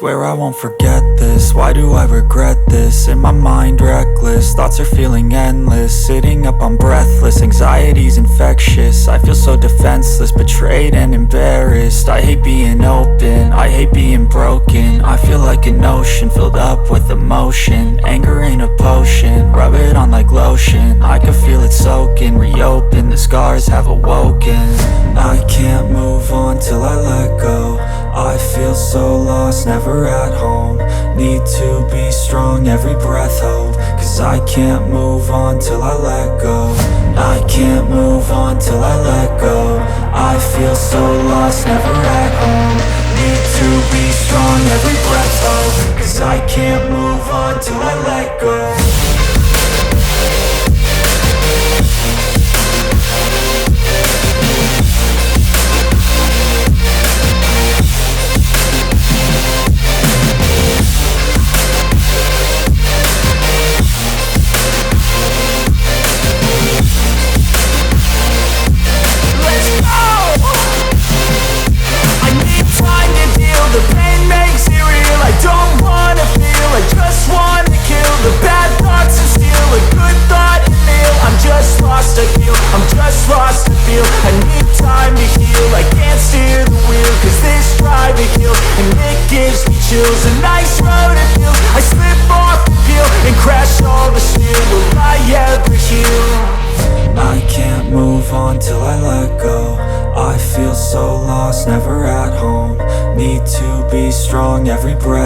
Swear I won't forget this, why do I regret this? In my mind reckless, thoughts are feeling endless. Sitting up I'm breathless, anxiety's infectious. I feel so defenseless, betrayed and embarrassed. I hate being open, I hate being broken. I feel like an ocean filled up with emotion. Anger ain't a potion, rub it on like lotion. I can feel it soaking, reopen, the scars have awoken. I can't move on till I let go. I feel so lost, never at home. Need to be strong, every breath hope. Cause I can't move on till I let go. I can't move on till I let go. I feel so lost, never at home. Need to be strong, every breath hope. Cause I can't move on till I let go. I'm just lost to feel, I need time to heal. I can't steer the wheel, cause this driving kills. And it gives me chills, a nice road to feel. I slip off the peel and crash all the steel. Will I ever heal? I can't move on till I let go. I feel so lost, never at home. Need to be strong, every breath